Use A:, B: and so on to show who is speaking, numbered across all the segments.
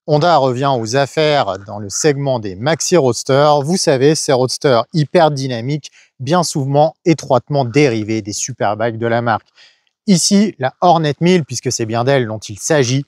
A: Honda revient aux affaires dans le segment des maxi roadsters. Vous savez, ces roadsters hyper dynamiques, bien souvent étroitement dérivés des superbikes de la marque. Ici, la Hornet 1000, puisque c'est bien d'elle dont il s'agit,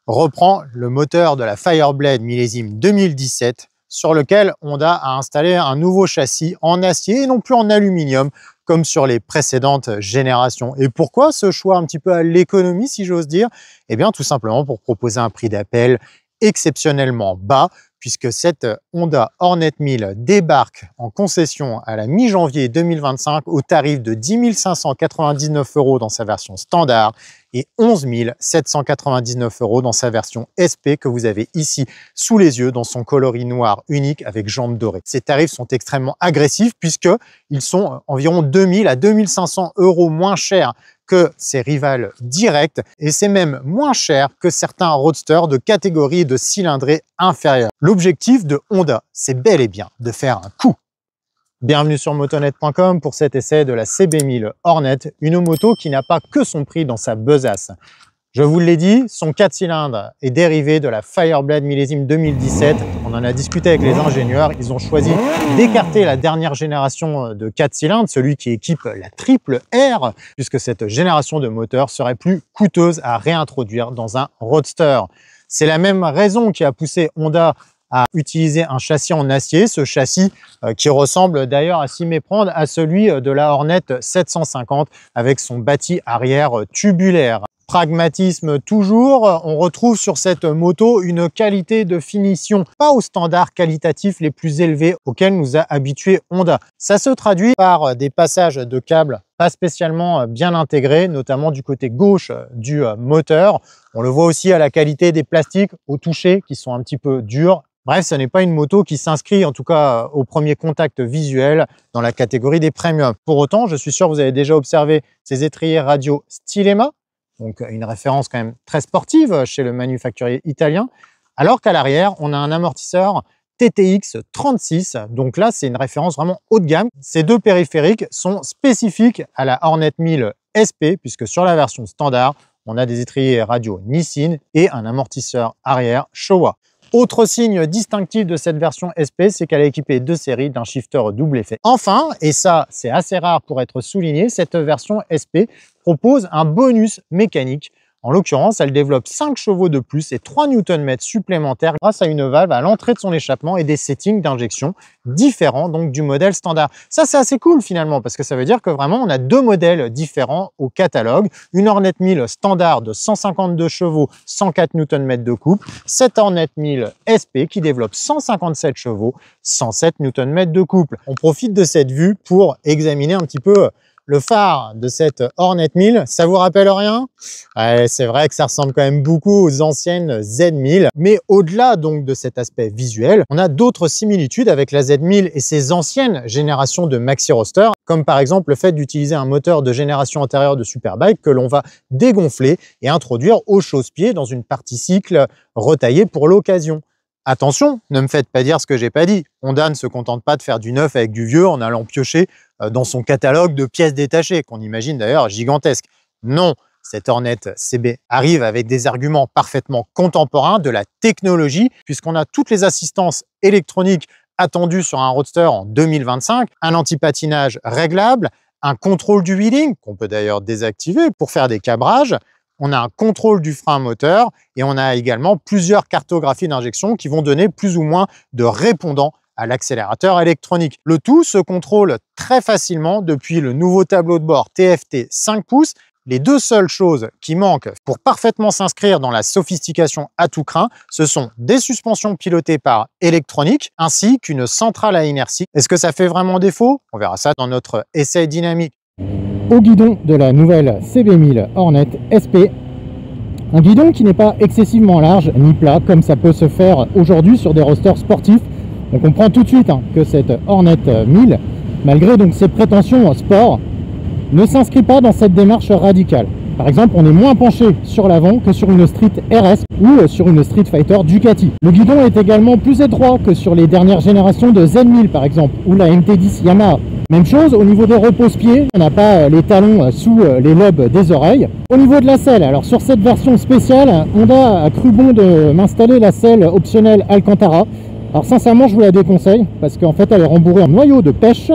A: reprend le moteur de la Fireblade millésime 2017, sur lequel Honda a installé un nouveau châssis en acier et non plus en aluminium, comme sur les précédentes générations. Et pourquoi ce choix un petit peu à l'économie, si j'ose dire? Eh bien, tout simplement pour proposer un prix d'appel exceptionnellement bas, puisque cette Honda Hornet 1000 débarque en concession à la mi-janvier 2025 au tarif de 10 599 € dans sa version standard et 11 799 € dans sa version SP que vous avez ici sous les yeux dans son coloris noir unique avec jambes dorées. Ces tarifs sont extrêmement agressifs puisqu'ils sont environ 2000 à 2500 € moins chers que ses rivales directes et c'est même moins cher que certains roadsters de catégorie de cylindrée inférieure. L'objectif de Honda, c'est bel et bien de faire un coup. Bienvenue sur motonet.com pour cet essai de la CB1000 Hornet, une moto qui n'a pas que son prix dans sa besace. Je vous l'ai dit, son 4 cylindres est dérivé de la Fireblade millésime 2017. On en a discuté avec les ingénieurs. Ils ont choisi d'écarter la dernière génération de 4 cylindres, celui qui équipe la triple R, puisque cette génération de moteurs serait plus coûteuse à réintroduire dans un roadster. C'est la même raison qui a poussé Honda à utiliser un châssis en acier, ce châssis qui ressemble d'ailleurs à s'y méprendre à celui de la Hornet 750 avec son bâti arrière tubulaire. Pragmatisme toujours, on retrouve sur cette moto une qualité de finition pas aux standards qualitatifs les plus élevés auxquels nous a habitué Honda. Ça se traduit par des passages de câbles pas spécialement bien intégrés, notamment du côté gauche du moteur. On le voit aussi à la qualité des plastiques au toucher qui sont un petit peu durs. Bref, ce n'est pas une moto qui s'inscrit, en tout cas au premier contact visuel, dans la catégorie des premiums. Pour autant, je suis sûr que vous avez déjà observé ces étriers radio Stylema, donc une référence quand même très sportive chez le manufacturier italien, alors qu'à l'arrière, on a un amortisseur TTX 36, donc là, c'est une référence vraiment haut de gamme. Ces deux périphériques sont spécifiques à la Hornet 1000 SP, puisque sur la version standard, on a des étriers radio Nissin et un amortisseur arrière Showa. Autre signe distinctif de cette version SP, c'est qu'elle est équipée de série d'un shifter double effet. Enfin, et ça c'est assez rare pour être souligné, cette version SP propose un bonus mécanique. En l'occurrence, elle développe 5 chevaux de plus et 3 Nm supplémentaires grâce à une valve à l'entrée de son échappement et des settings d'injection différents donc du modèle standard. Ça, c'est assez cool finalement parce que ça veut dire que vraiment on a deux modèles différents au catalogue. Une Hornet 1000 standard de 152 chevaux, 104 Nm de couple. Cette Hornet 1000 SP qui développe 157 chevaux, 107 Nm de couple. On profite de cette vue pour examiner un petit peu le phare de cette Hornet 1000, ça vous rappelle rien? Ouais, c'est vrai que ça ressemble quand même beaucoup aux anciennes Z1000, mais au-delà donc de cet aspect visuel, on a d'autres similitudes avec la Z1000 et ses anciennes générations de maxi roadster, comme par exemple le fait d'utiliser un moteur de génération antérieure de Superbike que l'on va dégonfler et introduire au chausse-pied dans une partie cycle retaillée pour l'occasion. Attention, ne me faites pas dire ce que j'ai pas dit. Honda ne se contente pas de faire du neuf avec du vieux en allant piocher dans son catalogue de pièces détachées, qu'on imagine d'ailleurs gigantesque. Non, cette Hornet CB arrive avec des arguments parfaitement contemporains de la technologie, puisqu'on a toutes les assistances électroniques attendues sur un roadster en 2025, un anti-patinage réglable, un contrôle du wheeling, qu'on peut d'ailleurs désactiver pour faire des cabrages. On a un contrôle du frein moteur et on a également plusieurs cartographies d'injection qui vont donner plus ou moins de répondants à l'accélérateur électronique. Le tout se contrôle très facilement depuis le nouveau tableau de bord TFT 5 pouces. Les deux seules choses qui manquent pour parfaitement s'inscrire dans la sophistication à tout crin, ce sont des suspensions pilotées par électronique ainsi qu'une centrale à inertie. Est-ce que ça fait vraiment défaut? On verra ça dans notre essai dynamique. Au guidon de la nouvelle CB1000 Hornet SP, un guidon qui n'est pas excessivement large ni plat comme ça peut se faire aujourd'hui sur des roadsters sportifs. On comprend tout de suite que cette Hornet 1000, malgré donc ses prétentions sport, ne s'inscrit pas dans cette démarche radicale. Par exemple, on est moins penché sur l'avant que sur une Street RS ou sur une Street Fighter Ducati. Le guidon est également plus étroit que sur les dernières générations de Z1000 par exemple, ou la MT10 Yamaha.
B: Même chose au niveau des repose-pieds, on n'a pas les talons sous les lobes des oreilles. Au niveau de la selle, alors sur cette version spéciale, Honda a cru bon de m'installer la selle optionnelle Alcantara. Alors sincèrement, je vous la déconseille parce qu'en fait, elle est rembourrée en noyau de pêche.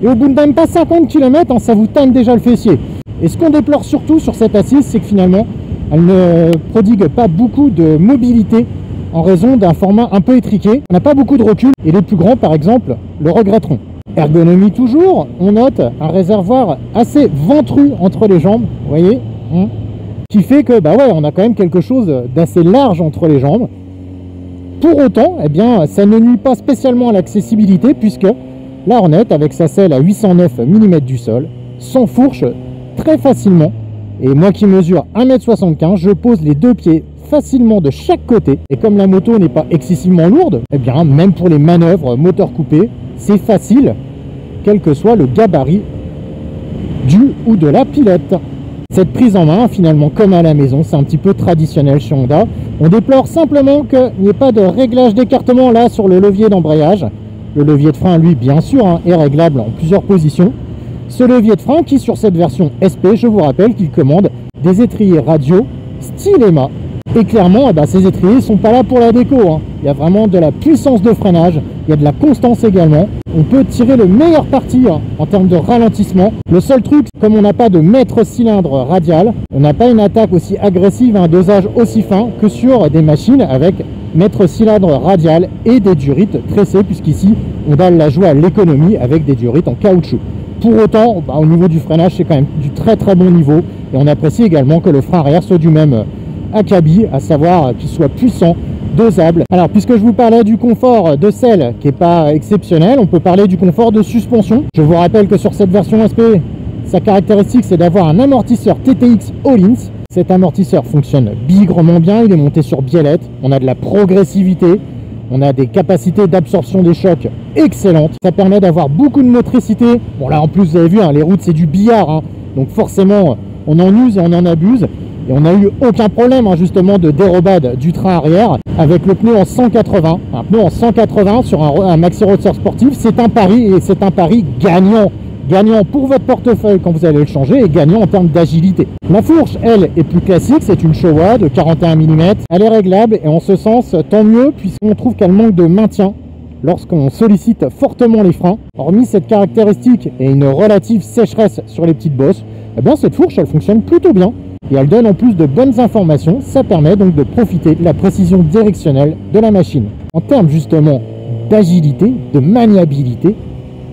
B: Et au bout de même pas 50 km, ça vous tanne déjà le fessier. Et ce qu'on déplore surtout sur cette assise, c'est que finalement, elle ne prodigue pas beaucoup de mobilité en raison d'un format un peu étriqué. On n'a pas beaucoup de recul et les plus grands, par exemple, le regretteront. Ergonomie toujours, on note un réservoir assez ventru entre les jambes, vous voyez, qui fait que bah ouais, on a quand même quelque chose d'assez large entre les jambes. Pour autant, eh bien, ça ne nuit pas spécialement à l'accessibilité puisque la Hornet, avec sa selle à 809 mm du sol, s'enfourche très facilement. Et moi qui mesure 1,75 m, je pose les deux pieds facilement de chaque côté. Et comme la moto n'est pas excessivement lourde, eh bien, même pour les manœuvres moteur coupé, c'est facile, quel que soit le gabarit du ou de la pilote. Cette prise en main, finalement, comme à la maison, c'est un petit peu traditionnel chez Honda. On déplore simplement qu'il n'y ait pas de réglage d'écartement là sur le levier d'embrayage. Le levier de frein, lui, bien sûr, est réglable en plusieurs positions. Ce levier de frein qui, sur cette version SP, je vous rappelle qu'il commande des étriers radio style EMA. Et clairement, ces étriers ne sont pas là pour la déco. Il y a vraiment de la puissance de freinage, il y a de la constance également. On peut tirer le meilleur parti en termes de ralentissement. Le seul truc, comme on n'a pas de maître cylindre radial, on n'a pas une attaque aussi agressive, un dosage aussi fin que sur des machines avec maître cylindre radial et des durites tressées, puisqu'ici, on donne la joie à l'économie avec des durites en caoutchouc. Pour autant, au niveau du freinage, c'est quand même du très très bon niveau. Et on apprécie également que le frein arrière soit du même acabit, à savoir qu'il soit puissant, dosable. Alors, puisque je vous parlais du confort de selle qui n'est pas exceptionnel, on peut parler du confort de suspension. Je vous rappelle que sur cette version SP, sa caractéristique, c'est d'avoir un amortisseur TTX All-Ins. Cet amortisseur fonctionne bigrement bien, il est monté sur biellette, on a de la progressivité, on a des capacités d'absorption des chocs excellentes. Ça permet d'avoir beaucoup de motricité. Bon là, en plus, vous avez vu, les routes, c'est du billard, donc forcément, on en use et on en abuse. Et on n'a eu aucun problème justement de dérobade du train arrière avec le pneu en 180. Un pneu en 180 sur un maxi roadster sportif, c'est un pari et c'est un pari gagnant. Gagnant pour votre portefeuille quand vous allez le changer et gagnant en termes d'agilité. La fourche, elle, est plus classique, c'est une Showa de 41 mm. Elle est réglable et en ce sens, tant mieux puisqu'on trouve qu'elle manque de maintien lorsqu'on sollicite fortement les freins. Hormis cette caractéristique et une relative sécheresse sur les petites bosses, eh bien cette fourche, elle fonctionne plutôt bien. Et elle donne en plus de bonnes informations, ça permet donc de profiter de la précision directionnelle de la machine. En termes justement d'agilité, de maniabilité,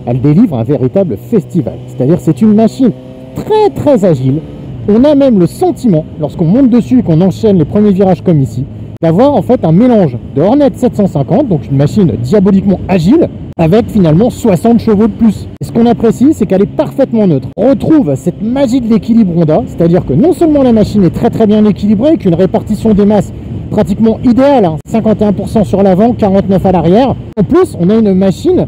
B: elle délivre un véritable festival. C'est-à-dire c'est une machine très très agile. On a même le sentiment, lorsqu'on monte dessus et qu'on enchaîne les premiers virages comme ici, d'avoir en fait un mélange de Hornet 750, donc une machine diaboliquement agile, avec finalement 60 chevaux de plus. Et ce qu'on apprécie, c'est qu'elle est parfaitement neutre. On retrouve cette magie de l'équilibre Honda, c'est-à-dire que non seulement la machine est très très bien équilibrée, avec une répartition des masses pratiquement idéale, 51% sur l'avant, 49% à l'arrière. En plus, on a une machine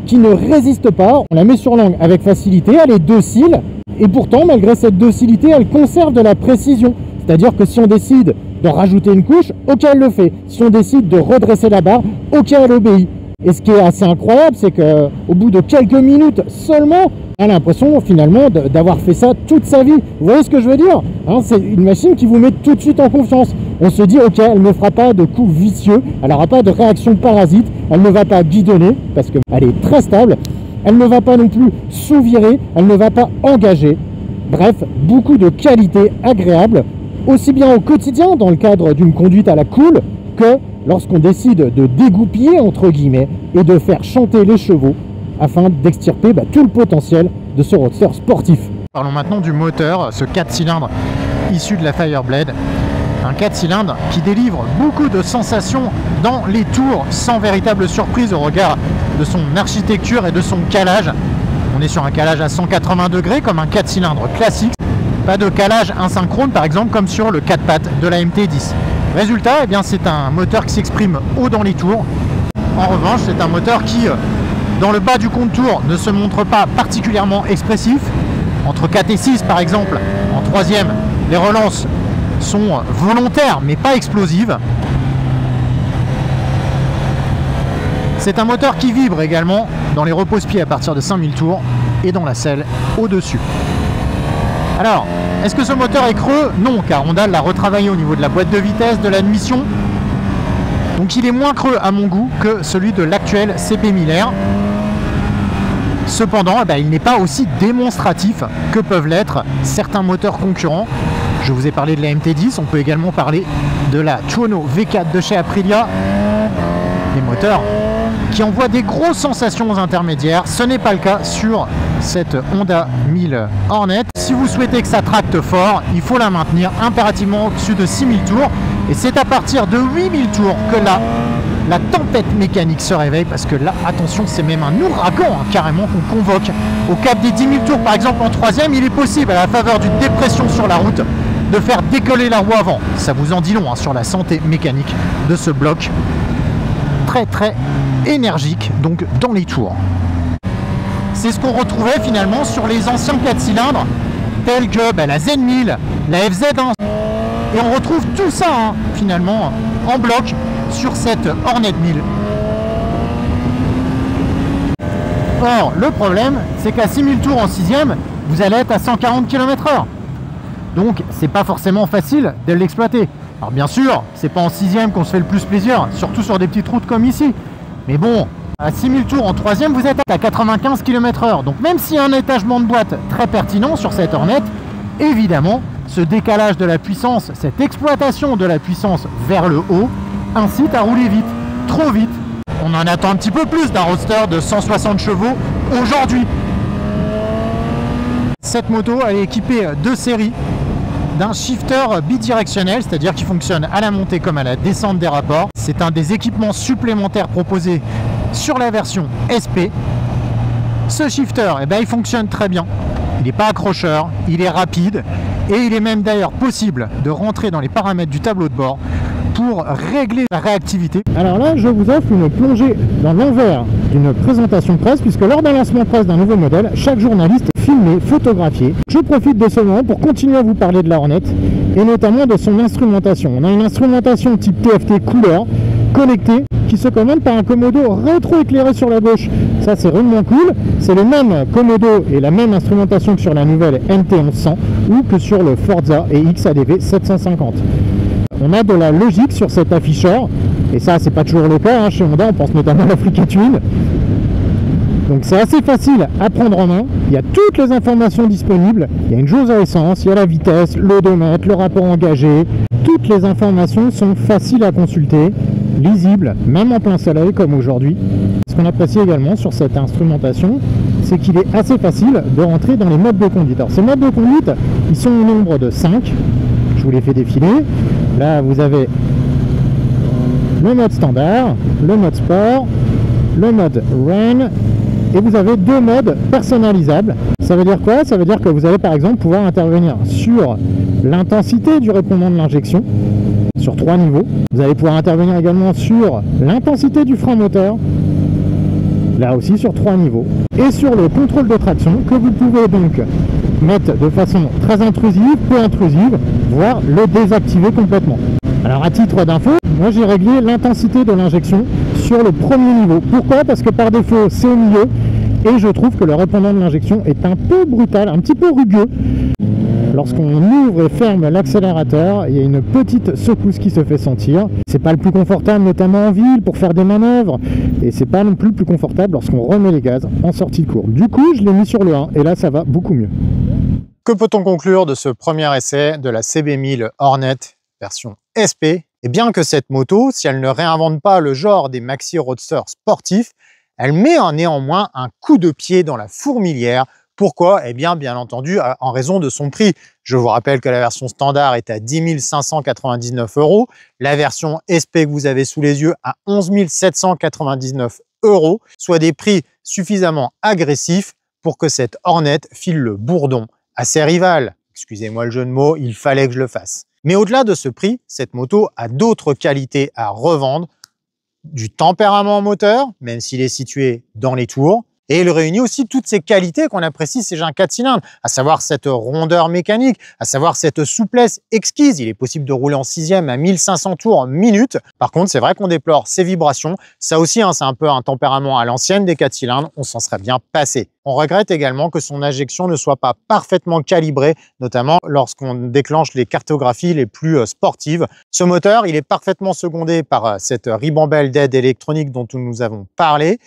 B: qui ne résiste pas, on la met sur l'angle avec facilité, elle est docile, et pourtant, malgré cette docilité, elle conserve de la précision. C'est-à-dire que si on décide de rajouter une couche, ok, elle le fait. Si on décide de redresser la barre, ok, elle obéit. Et ce qui est assez incroyable, c'est qu'au bout de quelques minutes seulement, on a l'impression finalement d'avoir fait ça toute sa vie. Vous voyez ce que je veux dire, c'est une machine qui vous met tout de suite en confiance. On se dit, ok, elle ne fera pas de coups vicieux, elle n'aura pas de réaction parasite, elle ne va pas guidonner, parce qu'elle est très stable, elle ne va pas non plus sous-virer, elle ne va pas engager. Bref, beaucoup de qualités agréables, aussi bien au quotidien dans le cadre d'une conduite à la cool, que lorsqu'on décide de dégoupiller entre guillemets et de faire chanter les chevaux afin d'extirper tout le potentiel de ce roadster sportif.
A: Parlons maintenant du moteur, ce 4 cylindres issu de la Fireblade. Un 4 cylindres qui délivre beaucoup de sensations dans les tours sans véritable surprise au regard de son architecture et de son calage. On est sur un calage à 180 degrés comme un 4 cylindres classique. Pas de calage asynchrone par exemple comme sur le 4 pattes de la MT10. Résultat, eh bien, c'est un moteur qui s'exprime haut dans les tours. En revanche, c'est un moteur qui, dans le bas du contour, ne se montre pas particulièrement expressif. Entre 4 et 6 par exemple, en troisième, les relances sont volontaires mais pas explosives. C'est un moteur qui vibre également dans les repose-pieds à partir de 5000 tours. et dans la selle au-dessus. Alors, est-ce que ce moteur est creux? Non, car Honda l'a retravaillé au niveau de la boîte de vitesse, de l'admission. Donc il est moins creux à mon goût que celui de l'actuel CP1000R. Cependant, il n'est pas aussi démonstratif que peuvent l'être certains moteurs concurrents. Je vous ai parlé de la MT10, on peut également parler de la Tuono V4 de chez Aprilia. Des moteurs qui envoient des grosses sensations aux intermédiaires. Ce n'est pas le cas sur cette Honda 1000 Hornet. Si vous souhaitez que ça tracte fort, il faut la maintenir impérativement au-dessus de 6000 tours. Et c'est à partir de 8000 tours que là, la tempête mécanique se réveille, parce que là, attention, c'est même un ouragan carrément qu'on convoque. Au cap des 10 000 tours, par exemple, en troisième, il est possible, à la faveur d'une dépression sur la route, de faire décoller la roue avant. Ça vous en dit long sur la santé mécanique de ce bloc. Très très énergique, donc dans les tours. C'est ce qu'on retrouvait finalement sur les anciens 4 cylindres, tels que la Z1000, la FZ1. Et on retrouve tout ça finalement en bloc sur cette Hornet 1000. Or, le problème, c'est qu'à 6000 tours en 6ème, vous allez être à 140 km/h. Donc, c'est pas forcément facile de l'exploiter. Alors bien sûr, c'est pas en 6ème qu'on se fait le plus plaisir, surtout sur des petites routes comme ici. Mais bon, à 6000 tours en 3ème, vous êtes à 95 km/h. Donc même s'il y a un étagement de boîte très pertinent sur cette Hornet, évidemment, ce décalage de la puissance, cette exploitation de la puissance vers le haut, incite à rouler vite, trop vite. On en attend un petit peu plus d'un roadster de 160 chevaux aujourd'hui. Cette moto, elle est équipée de série d'un shifter bidirectionnel, c'est-à-dire qui fonctionne à la montée comme à la descente des rapports. C'est un des équipements supplémentaires proposés sur la version SP. Ce shifter, il fonctionne très bien. Il n'est pas accrocheur, il est rapide et il est même d'ailleurs possible de rentrer dans les paramètres du tableau de bord pour régler la réactivité. Alors là, je vous offre une plongée dans l'envers d'une présentation presse, puisque lors d'un lancement presse d'un nouveau modèle, chaque journaliste est filmé, photographié. Je profite de ce moment pour continuer à vous parler de la Hornet et notamment de son instrumentation. On a une instrumentation type TFT couleur, connectée, qui se commande par un commodo rétro-éclairé sur la gauche. Ça, c'est vraiment cool. C'est le même commodo et la même instrumentation que sur la nouvelle NT1100 ou que sur le Forza et XADV 750. On a de la logique sur cet afficheur, et ça, c'est pas toujours le cas. Chez Honda, on pense notamment à l'Africa Twin. Donc c'est assez facile à prendre en main. Il y a toutes les informations disponibles. Il y a une jauge à essence, il y a la vitesse, l'odomètre, le rapport engagé. Toutes les informations sont faciles à consulter, lisibles, même en plein soleil comme aujourd'hui. Ce qu'on apprécie également sur cette instrumentation, c'est qu'il est assez facile de rentrer dans les modes de conduite. Alors ces modes de conduite, ils sont au nombre de 5. Je vous les fais défiler. Là, vous avez le mode standard, le mode sport, le mode rain, et vous avez 2 modes personnalisables. Ça veut dire quoi? Ça veut dire que vous allez par exemple pouvoir intervenir sur l'intensité du répondant de l'injection, sur 3 niveaux. Vous allez pouvoir intervenir également sur l'intensité du frein moteur, là aussi sur 3 niveaux, et sur le contrôle de traction que vous pouvez donc mettre de façon très intrusive, peu intrusive, voire le désactiver complètement. Alors à titre d'info, moi j'ai réglé l'intensité de l'injection sur le premier niveau. Pourquoi? Parce que par défaut c'est au milieu et je trouve que le répondant de l'injection est un peu brutal, un petit peu rugueux. Lorsqu'on ouvre et ferme l'accélérateur, il y a une petite secousse qui se fait sentir. C'est pas le plus confortable, notamment en ville, pour faire des manœuvres. Et c'est pas non plus le plus confortable lorsqu'on remet les gaz en sortie de courbe. Du coup, je l'ai mis sur le 1 et là, ça va beaucoup mieux. Que peut-on conclure de ce premier essai de la CB1000 Hornet version SP? Et bien que cette moto, si elle ne réinvente pas le genre des maxi roadsters sportifs, elle met néanmoins un coup de pied dans la fourmilière. Pourquoi? Eh bien entendu, en raison de son prix. Je vous rappelle que la version standard est à 10 599 €, la version SP que vous avez sous les yeux à 11 799 €, soit des prix suffisamment agressifs pour que cette Hornet file le bourdon à ses rivales. Excusez-moi le jeu de mots, il fallait que je le fasse. Mais au-delà de ce prix, cette moto a d'autres qualités à revendre, du tempérament moteur, même s'il est situé dans les tours, Et il réunit aussi toutes ces qualités qu'on apprécie chez un 4 cylindres, à savoir cette rondeur mécanique, à savoir cette souplesse exquise. Il est possible de rouler en 6e à 1500 tours minute. Par contre, c'est vrai qu'on déplore ces vibrations. Ça aussi, c'est un peu un tempérament à l'ancienne des 4 cylindres, on s'en serait bien passé. On regrette également que son injection ne soit pas parfaitement calibrée, notamment lorsqu'on déclenche les cartographies les plus sportives. Ce moteur, il est parfaitement secondé par cette ribambelle d'aide électronique dont nous avons parlé,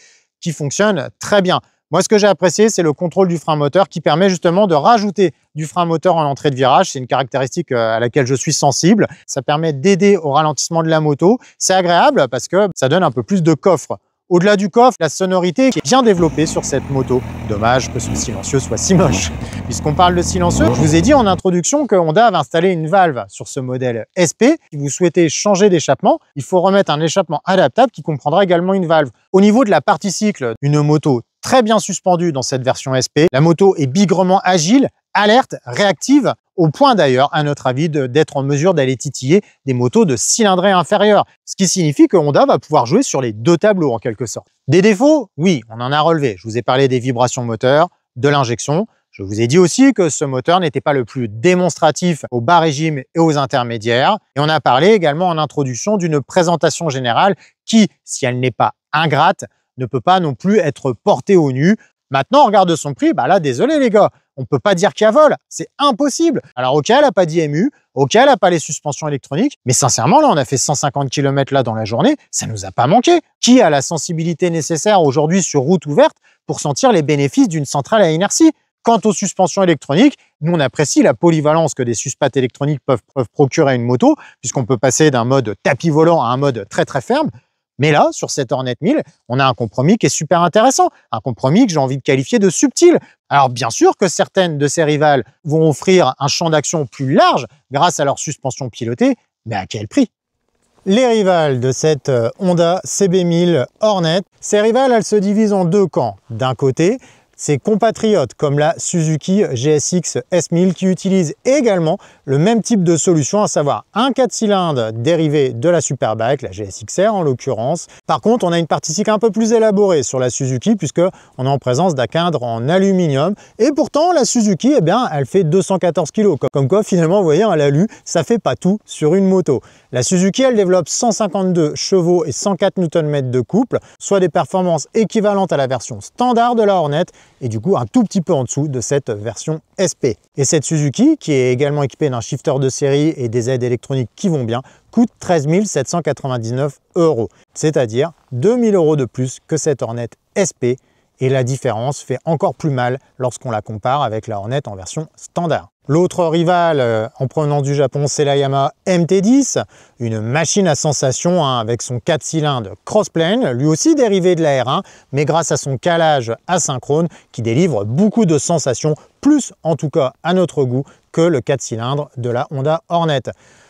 A: qui fonctionne très bien. Moi, ce que j'ai apprécié, c'est le contrôle du frein moteur qui permet justement de rajouter du frein moteur en entrée de virage. C'est une caractéristique à laquelle je suis sensible. Ça permet d'aider au ralentissement de la moto. C'est agréable parce que ça donne un peu plus de coffre. Au-delà du coffre, la sonorité qui est bien développée sur cette moto. Dommage que ce silencieux soit si moche. Puisqu'on parle de silencieux, je vous ai dit en introduction que Honda avait installé une valve sur ce modèle SP. Si vous souhaitez changer d'échappement, il faut remettre un échappement adaptable qui comprendra également une valve. Au niveau de la partie cycle, une moto très bien suspendue dans cette version SP. La moto est bigrement agile, alerte, réactive, au point d'ailleurs, à notre avis, d'être en mesure d'aller titiller des motos de cylindrée inférieure. Ce qui signifie que Honda va pouvoir jouer sur les deux tableaux en quelque sorte. Des défauts, oui, on en a relevé. Je vous ai parlé des vibrations moteurs, de l'injection. Je vous ai dit aussi que ce moteur n'était pas le plus démonstratif au bas régime et aux intermédiaires. Et on a parlé également en introduction d'une présentation générale qui, si elle n'est pas ingrate, ne peut pas non plus être portée au nu. Maintenant, on regarde son prix, bah là, désolé les gars, on ne peut pas dire qu'il y a vol, c'est impossible. Alors ok, elle n'a pas d'IMU, ok, elle n'a pas les suspensions électroniques, mais sincèrement, là, on a fait 150 km là dans la journée, ça nous a pas manqué. Qui a la sensibilité nécessaire aujourd'hui sur route ouverte pour sentir les bénéfices d'une centrale à inertie? Quant aux suspensions électroniques, nous on apprécie la polyvalence que des suspattes électroniques peuvent procurer à une moto, puisqu'on peut passer d'un mode tapis volant à un mode très très ferme. Mais là, sur cette Hornet 1000, on a un compromis qui est super intéressant, un compromis que j'ai envie de qualifier de subtil. Alors bien sûr que certaines de ses rivales vont offrir un champ d'action plus large grâce à leur suspension pilotée, mais à quel prix? Les rivales de cette Honda CB1000 Hornet, ces rivales, elles se divisent en deux camps. D'un côté, ses compatriotes comme la Suzuki GSX S1000 qui utilisent également le même type de solution, à savoir un 4 cylindres dérivé de la Superbike, la GSX-R en l'occurrence. Par contre, on a une partie cycle un peu plus élaborée sur la Suzuki puisque on est en présence d'un cadre en aluminium. Et pourtant, la Suzuki, eh bien, elle fait 214 kg. Comme quoi, finalement, vous voyez, à l'alu, ça fait pas tout sur une moto. La Suzuki, elle développe 152 chevaux et 104 Nm de couple, soit des performances équivalentes à la version standard de la Hornet, et du coup un tout petit peu en dessous de cette version SP. Et cette Suzuki, qui est également équipée d'un shifter de série et des aides électroniques qui vont bien, coûte 13 799 €, c'est-à-dire 2000 € de plus que cette Hornet SP, et la différence fait encore plus mal lorsqu'on la compare avec la Hornet en version standard. L'autre rival en provenance du Japon, c'est la Yamaha MT-10, une machine à sensation avec son 4 cylindres crossplane, lui aussi dérivé de la R1, mais grâce à son calage asynchrone qui délivre beaucoup de sensations, plus en tout cas à notre goût que le 4 cylindres de la Honda Hornet.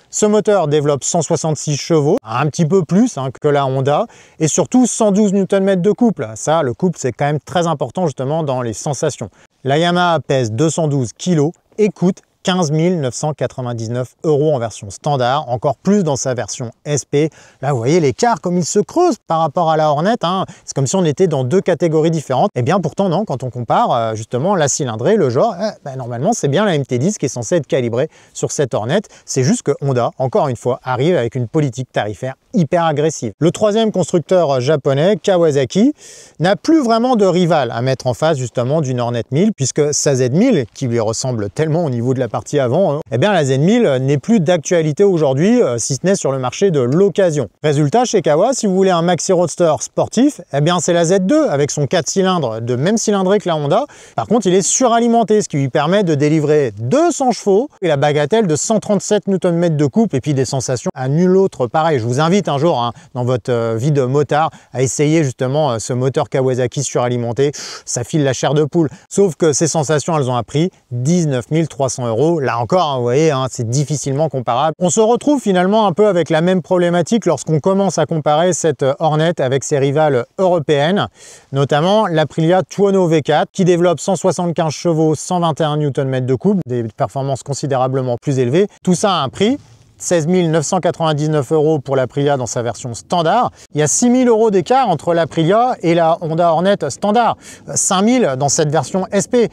A: Ce moteur développe 166 chevaux, un petit peu plus que la Honda, et surtout 112 Nm de couple. Ça, le couple, c'est quand même très important justement dans les sensations. La Yamaha pèse 212 kg et coûte 15 999 € en version standard, encore plus dans sa version SP. Là, vous voyez l'écart comme il se creuse par rapport à la Hornet. C'est comme si on était dans deux catégories différentes. Et bien pourtant, non, quand on compare justement la cylindrée, le genre, normalement, c'est bien la MT-10 qui est censée être calibrée sur cette Hornet. C'est juste que Honda, encore une fois, arrive avec une politique tarifaire hyper agressive. Le troisième constructeur japonais, Kawasaki, n'a plus vraiment de rival à mettre en face justement d'une Hornet 1000, puisque sa Z1000, qui lui ressemble tellement au niveau de la partie avant, eh bien la Z1000 n'est plus d'actualité aujourd'hui, si ce n'est sur le marché de l'occasion. Résultat, chez Kawa, si vous voulez un maxi roadster sportif, eh bien c'est la Z2 avec son 4 cylindres de même cylindrée que la Honda. Par contre, il est suralimenté, ce qui lui permet de délivrer 200 chevaux et la bagatelle de 137 Nm de couple, et puis des sensations à nul autre pareil. Je vous invite un jour dans votre vie de motard à essayer justement ce moteur Kawasaki suralimenté. Ça file la chair de poule. Sauf que ces sensations, elles ont un prix 19 300 €. Là encore, vous voyez, c'est difficilement comparable. On se retrouve finalement un peu avec la même problématique lorsqu'on commence à comparer cette Hornet avec ses rivales européennes, notamment l'Aprilia Tuono V4 qui développe 175 chevaux, 121 Nm de couple, des performances considérablement plus élevées. Tout ça à un prix 16 999 € pour l'Aprilia dans sa version standard. Il y a 6 000 € d'écart entre l'Aprilia et la Honda Hornet standard. 5 000 dans cette version SP.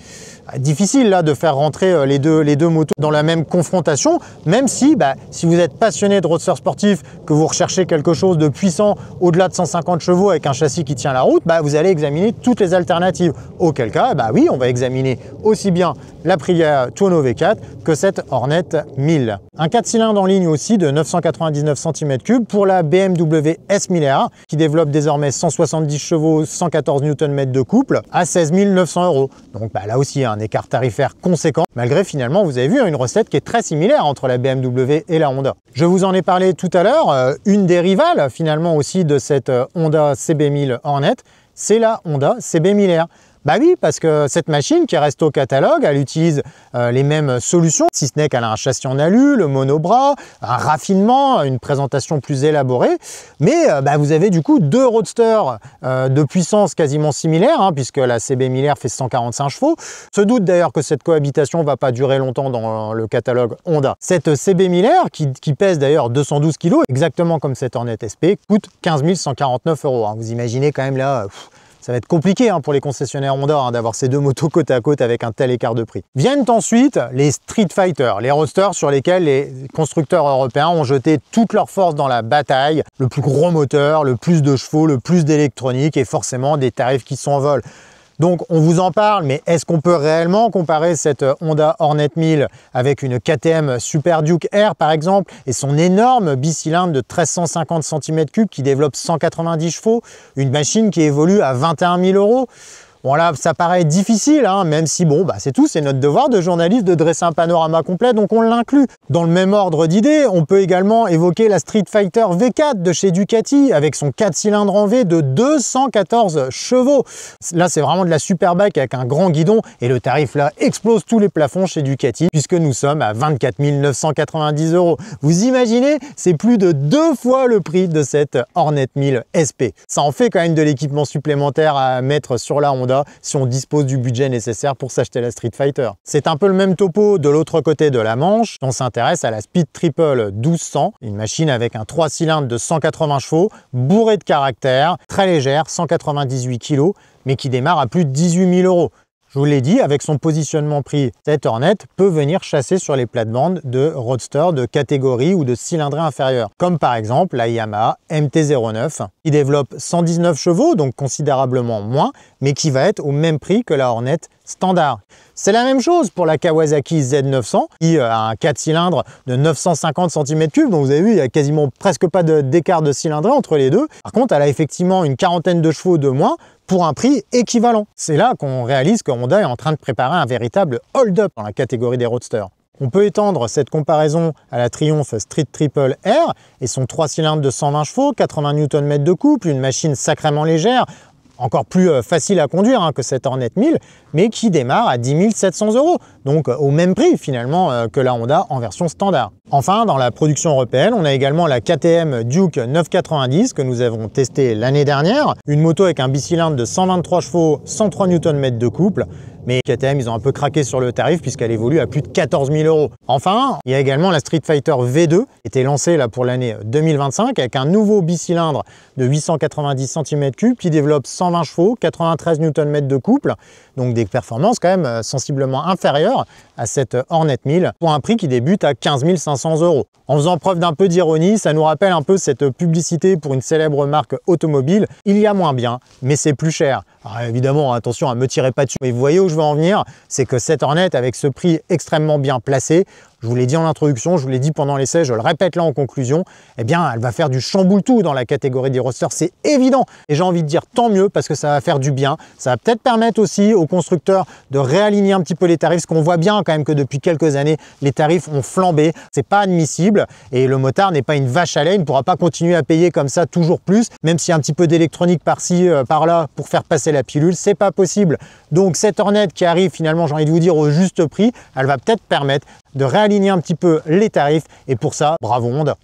A: Difficile là de faire rentrer les deux motos dans la même confrontation, même si, si vous êtes passionné de roadster sportif, que vous recherchez quelque chose de puissant au-delà de 150 chevaux avec un châssis qui tient la route, vous allez examiner toutes les alternatives. Auquel cas, oui, on va examiner aussi bien l'Aprilia Tuono V4 que cette Hornet 1000. Un 4 cylindres en ligne aussi de 999 cm3 pour la BMW S1000R qui développe désormais 170 chevaux, 114 Nm de couple à 16 900 €. Donc là aussi un écart tarifaire conséquent, malgré finalement, vous avez vu, une recette qui est très similaire entre la BMW et la Honda. Je vous en ai parlé tout à l'heure, une des rivales finalement aussi de cette Honda CB1000 Hornet, c'est la Honda CB1000R. Oui, parce que cette machine qui reste au catalogue, elle utilise les mêmes solutions, si ce n'est qu'elle a un châssis en alu, le monobras, un raffinement, une présentation plus élaborée. Mais vous avez du coup deux roadsters de puissance quasiment similaires, puisque la CB1000R fait 145 chevaux. Se doute d'ailleurs que cette cohabitation ne va pas durer longtemps dans le catalogue Honda. Cette CB1000R, qui pèse d'ailleurs 212 kg, exactement comme cette Hornet SP, coûte 15 149 €. Vous imaginez quand même là... Ça va être compliqué pour les concessionnaires Honda d'avoir ces deux motos côte à côte avec un tel écart de prix. Viennent ensuite les Street Fighter, les roadsters sur lesquels les constructeurs européens ont jeté toute leur force dans la bataille. Le plus gros moteur, le plus de chevaux, le plus d'électronique et forcément des tarifs qui s'envolent. Donc on vous en parle, mais est-ce qu'on peut réellement comparer cette Honda Hornet 1000 avec une KTM Super Duke R par exemple et son énorme bicylindre de 1350 cm3 qui développe 190 chevaux, une machine qui évolue à 21 000 €? Bon là, ça paraît difficile, même si c'est tout, c'est notre devoir de journaliste de dresser un panorama complet, donc on l'inclut. Dans le même ordre d'idées, on peut également évoquer la Street Fighter V4 de chez Ducati, avec son 4 cylindres en V de 214 chevaux. Là, c'est vraiment de la super bike avec un grand guidon, et le tarif là explose tous les plafonds chez Ducati, puisque nous sommes à 24 990 €. Vous imaginez, c'est plus de 2 fois le prix de cette Hornet 1000 SP. Ça en fait quand même de l'équipement supplémentaire à mettre sur la Honda si on dispose du budget nécessaire pour s'acheter la Street Fighter. C'est un peu le même topo de l'autre côté de la Manche. On s'intéresse à la Speed Triple 1200, une machine avec un 3 cylindres de 180 chevaux, bourrée de caractère, très légère, 198 kg, mais qui démarre à plus de 18 000 €. Je vous l'ai dit, avec son positionnement prix, cette Hornet peut venir chasser sur les plates-bandes de roadster de catégorie ou de cylindrée inférieure, comme par exemple la Yamaha MT-09, qui développe 119 chevaux, donc considérablement moins, mais qui va être au même prix que la Hornet standard. C'est la même chose pour la Kawasaki Z900, qui a un 4 cylindres de 950 cm3, donc vous avez vu, il n'y a quasiment presque pas d'écart de cylindrée entre les deux. Par contre, elle a effectivement une quarantaine de chevaux de moins, pour un prix équivalent. C'est là qu'on réalise que Honda est en train de préparer un véritable hold-up dans la catégorie des roadsters. On peut étendre cette comparaison à la Triumph Street Triple R et son 3 cylindres de 120 chevaux, 80 Nm de couple, une machine sacrément légère, encore plus facile à conduire que cette Hornet 1000, mais qui démarre à 10 700 €, donc au même prix finalement que la Honda en version standard. Enfin, dans la production européenne, on a également la KTM Duke 990 que nous avons testée l'année dernière, une moto avec un bicylindre de 123 chevaux, 103 Nm de couple, mais KTM, ils ont un peu craqué sur le tarif puisqu'elle évolue à plus de 14 000 €. Enfin, il y a également la Street Fighter V2, qui était lancée là pour l'année 2025 avec un nouveau bicylindre de 890 cm3 qui développe 120 chevaux, 93 Nm de couple, donc des performances quand même sensiblement inférieures à cette Hornet 1000 pour un prix qui débute à 15 500 €. En faisant preuve d'un peu d'ironie, ça nous rappelle un peu cette publicité pour une célèbre marque automobile. Il y a moins bien, mais c'est plus cher. Alors évidemment, attention à me tirer pas dessus. Mais vous voyez où je veux en venir, c'est que cette Hornet, avec ce prix extrêmement bien placé, je vous l'ai dit en introduction, je vous l'ai dit pendant l'essai, je le répète là en conclusion, eh bien, elle va faire du chamboule-tout dans la catégorie des roadsters, c'est évident. Et j'ai envie de dire tant mieux parce que ça va faire du bien. Ça va peut-être permettre aussi aux constructeurs de réaligner un petit peu les tarifs, parce qu'on voit bien quand même que depuis quelques années, les tarifs ont flambé. C'est pas admissible et le motard n'est pas une vache à lait, il ne pourra pas continuer à payer comme ça toujours plus, même s'il y a un petit peu d'électronique par-ci, par-là pour faire passer la pilule, c'est pas possible. Donc cette Hornet qui arrive finalement, j'ai envie de vous dire, au juste prix, elle va peut-être permettre de réaligner un petit peu les tarifs et pour ça, bravo Honda.